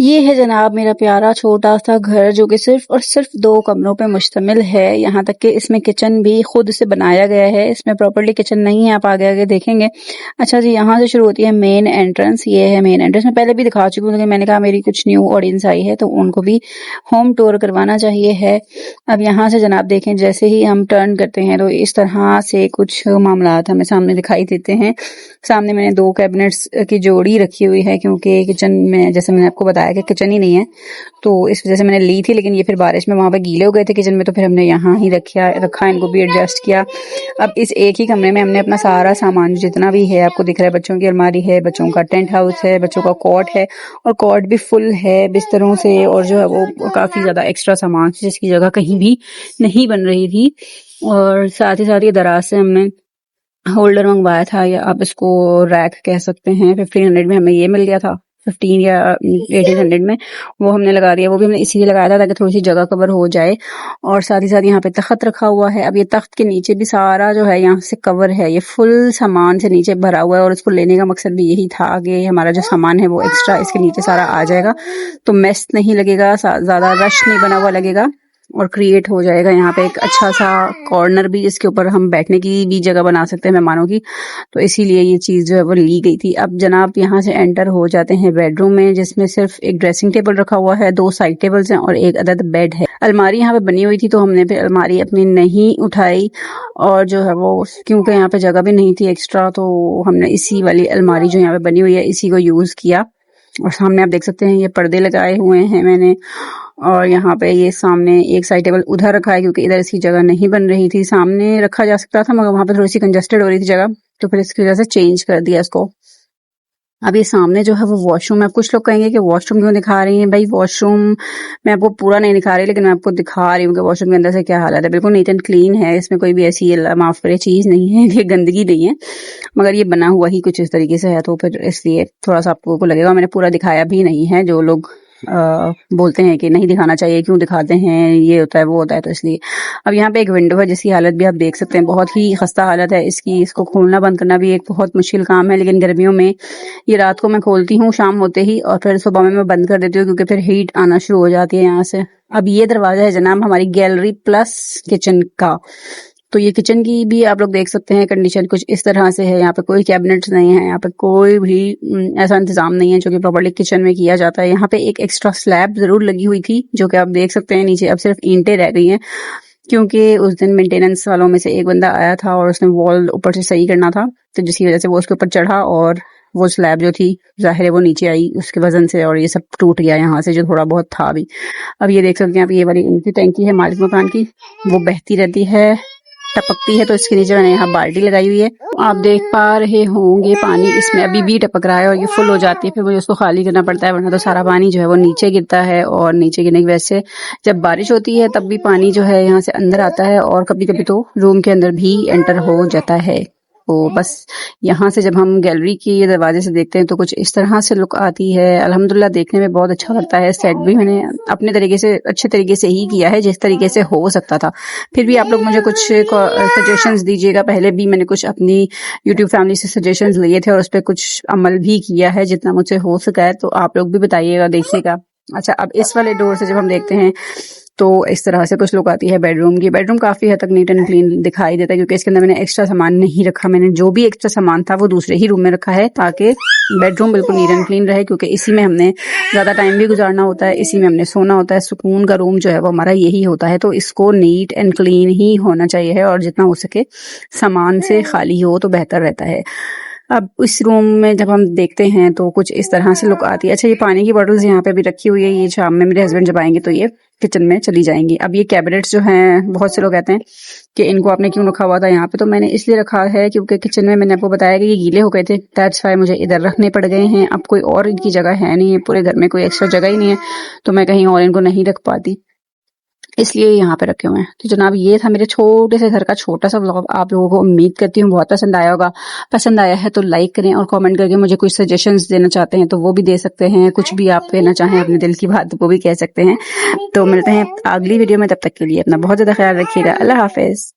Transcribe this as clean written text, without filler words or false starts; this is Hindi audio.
ये है जनाब मेरा प्यारा छोटा सा घर जो कि सिर्फ और सिर्फ 2 कमरों पे मुश्तमिल है। यहाँ तक कि इसमें किचन भी खुद से बनाया गया है। इसमें प्रॉपर्ली किचन नहीं है, आप आगे आगे देखेंगे। अच्छा जी, यहाँ से शुरू होती है मेन एंट्रेंस। ये है मेन एंट्रेंस। मैं पहले भी दिखा चुकी हूँ, लेकिन मैंने कहा मेरी कुछ न्यू ऑडियंस आई है तो उनको भी होम टूर करवाना चाहिए है। अब यहाँ से जनाब देखें, जैसे ही हम टर्न करते हैं तो इस तरह से कुछ मामलात हमें सामने दिखाई देते हैं। सामने मैंने 2 कैबिनेट्स की जोड़ी रखी हुई है, क्योंकि किचन में जैसे मैंने आपको बताया कि किचन ही नहीं है, तो इस वजह से मैंने ली थी। लेकिन ये फिर बारिश में वहाँ पे गीले हो गए थे किचन में, तो फिर हमने यहाँ ही रखा, इनको भी एडजस्ट किया। अब इस एक ही कमरे में हमने अपना सारा सामान जितना भी है, आपको दिख रहा है, बच्चों की अलमारी है, बच्चों का टेंट हाउस है, बच्चों का कॉट है, और कॉट भी फुल है बिस्तरों से, और जो है वो काफी ज्यादा एक्स्ट्रा सामान जिसकी जगह कहीं भी नहीं बन रही थी। और साथ ही ये दराज से हमने होल्डर मंगवाया था, या आप इसको रैक कह सकते हैं। 1500 में हमें ये मिल गया था, 15 या 1800 में वो हमने लगा दिया। वो भी हमने इसीलिए लगाया था ताकि थोड़ी सी जगह कवर हो जाए। और साथ ही यहाँ पे तख्त रखा हुआ है। अब ये तख्त के नीचे भी सारा जो है यहाँ से कवर है, ये फुल सामान से नीचे भरा हुआ है। और इसको लेने का मकसद भी यही था कि हमारा जो सामान है वो एक्स्ट्रा इसके नीचे सारा आ जाएगा, तो मेस नहीं लगेगा, ज्यादा रश नहीं बना हुआ लगेगा, और क्रिएट हो जाएगा यहाँ पे एक अच्छा सा कॉर्नर भी, जिसके ऊपर हम बैठने की भी जगह बना सकते हैं मेहमानों की। तो इसीलिए ये चीज जो है वो ली गई थी। अब जनाब यहाँ से एंटर हो जाते हैं बेडरूम में, जिसमें सिर्फ एक ड्रेसिंग टेबल रखा हुआ है, 2 साइड टेबल्स हैं और एक अदद बेड है। अलमारी यहाँ पे बनी हुई थी, तो हमने फिर अलमारी अपनी नहीं उठाई, और जो है वो क्योंकि यहाँ पे जगह भी नहीं थी एक्स्ट्रा, तो हमने इसी वाली अलमारी जो यहाँ पे बनी हुई है इसी को यूज किया। और सामने आप देख सकते हैं ये पर्दे लगाए हुए हैं मैंने, और यहाँ पे ये सामने एक साइड टेबल उधर रखा है क्योंकि इधर इसकी जगह नहीं बन रही थी। सामने रखा जा सकता था मगर वहां पे थोड़ी सी कंजेस्टेड हो रही थी जगह, तो फिर इसकी वजह से चेंज कर दिया इसको। अब ये सामने जो है वो वॉशरूम है। कुछ लोग कहेंगे कि वॉशरूम क्यों दिखा रही हैं भाई, वॉशरूम मैं आपको पूरा नहीं दिखा रही, लेकिन मैं आपको दिखा रही हूँ कि वॉशरूम के अंदर से क्या हालत है। बिल्कुल नीट एंड क्लीन है, इसमें कोई भी ऐसी माफ करे चीज नहीं है, ये गंदगी नहीं है, मगर ये बना हुआ ही कुछ इस तरीके से है, तो फिर इसलिए थोड़ा सा आपको लगेगा। मैंने पूरा दिखाया भी नहीं है, जो लोग बोलते हैं कि नहीं दिखाना चाहिए, क्यों दिखाते हैं, ये होता है वो होता है, तो इसलिए। अब यहाँ पे एक विंडो है जिसकी हालत भी आप देख सकते हैं, बहुत ही खस्ता हालत है इसकी। इसको खोलना बंद करना भी एक बहुत मुश्किल काम है, लेकिन गर्मियों में ये रात को मैं खोलती हूँ शाम होते ही, और फिर सुबह में मैं बंद कर देती हूँ क्योंकि फिर हीट आना शुरू हो जाती है यहाँ से। अब ये दरवाजा है जनाब हमारी गैलरी प्लस किचन का। तो ये किचन की भी आप लोग देख सकते हैं कंडीशन कुछ इस तरह से है। यहाँ पे कोई कैबिनेट्स नहीं है, यहाँ पे कोई भी ऐसा इंतजाम नहीं है जो कि प्रॉपर्ली किचन में किया जाता है। यहाँ पे एक एक्स्ट्रा स्लैब जरूर लगी हुई थी जो कि आप देख सकते हैं नीचे अब सिर्फ ईंटें रह गई हैं, क्योंकि उस दिन मेंटेनेंस वालों में से एक बंदा आया था और उसने वॉल ऊपर से सही करना था, तो जिसकी वजह से वो उसके ऊपर चढ़ा और वो स्लैब जो थी जाहिर है वो नीचे आई उसके वजन से, और ये सब टूट गया यहाँ से जो थोड़ा बहुत था भी। अब ये देख सकते हैं आप, ये वाली इनकी टैंकी है मालिक मकान की, वो बहती रहती है, टपकती है, तो इसके नीचे मैंने यहाँ बाल्टी लगाई हुई है। आप देख पा रहे होंगे पानी इसमें अभी भी टपक रहा है, और ये फुल हो जाती है फिर मुझे उसको खाली करना पड़ता है, वरना तो सारा पानी जो है वो नीचे गिरता है। और नीचे गिरने की वजह से जब बारिश होती है तब भी पानी जो है यहाँ से अंदर आता है, और कभी कभी तो रूम के अंदर भी एंटर हो जाता है। तो बस यहाँ से जब हम गैलरी की दरवाजे से देखते हैं तो कुछ इस तरह से लुक आती है। अल्हम्दुलिल्लाह देखने में बहुत अच्छा लगता है। सेट भी मैंने अपने तरीके से अच्छे तरीके से ही किया है, जिस तरीके से हो सकता था। फिर भी आप लोग मुझे कुछ सजेशंस दीजिएगा। पहले भी मैंने कुछ अपनी यूट्यूब फैमिली से सजेशंस लिए थे और उस पर कुछ अमल भी किया है जितना मुझसे हो सका है, तो आप लोग भी बताइएगा, देखिएगा। अच्छा, अब इस वाले डोर से जब हम देखते हैं तो इस तरह से कुछ लुक आती है बेडरूम की। बेडरूम काफी हद तक नीट एंड क्लीन दिखाई देता है क्योंकि इसके अंदर मैंने एक्स्ट्रा सामान नहीं रखा। मैंने जो भी एक्स्ट्रा सामान था वो दूसरे ही रूम में रखा है ताकि बेडरूम बिल्कुल नीट एंड क्लीन रहे, क्योंकि इसी में हमने ज्यादा टाइम भी गुजारना होता है, इसी में हमने सोना होता है। सुकून का रूम जो है वो हमारा यही होता है, तो इसको नीट एंड क्लीन ही होना चाहिए है, और जितना हो सके सामान से खाली हो तो बेहतर रहता है। अब इस रूम में जब हम देखते हैं तो कुछ इस तरह से लुक आती है। अच्छा, ये पानी की बॉटल्स यहाँ पे भी रखी हुई है, ये शाम में मेरे हस्बैंड जब आएंगे तो ये किचन में चली जाएंगी। अब ये कैबिनेट्स जो हैं, बहुत से लोग कहते हैं कि इनको आपने क्यों रखा हुआ था यहाँ पे, तो मैंने इसलिए रखा है क्योंकि किचन में मैंने आपको बताया कि ये गीले हो गए थे, दैट्स व्हाई मुझे इधर रखने पड़ गए हैं। अब कोई और इनकी जगह है नहीं है, पूरे घर में कोई एक्स्ट्रा जगह ही नहीं है, तो मैं कहीं और इनको नहीं रख पाती, इसलिए यहाँ पे रखे हुए हैं। तो जनाब ये था मेरे छोटे से घर का छोटा सा व्लॉग। आप लोगों को उम्मीद करती हूँ बहुत पसंद आया होगा। पसंद आया है तो लाइक करें, और कमेंट करके मुझे कुछ सजेशंस देना चाहते हैं तो वो भी दे सकते हैं। कुछ भी आप कहना चाहें अपने दिल की बात वो भी कह सकते हैं। तो मिलते हैं अगली वीडियो में, तब तक के लिए अपना बहुत ज्यादा ख्याल रखिएगा। अल्लाह हाफिज।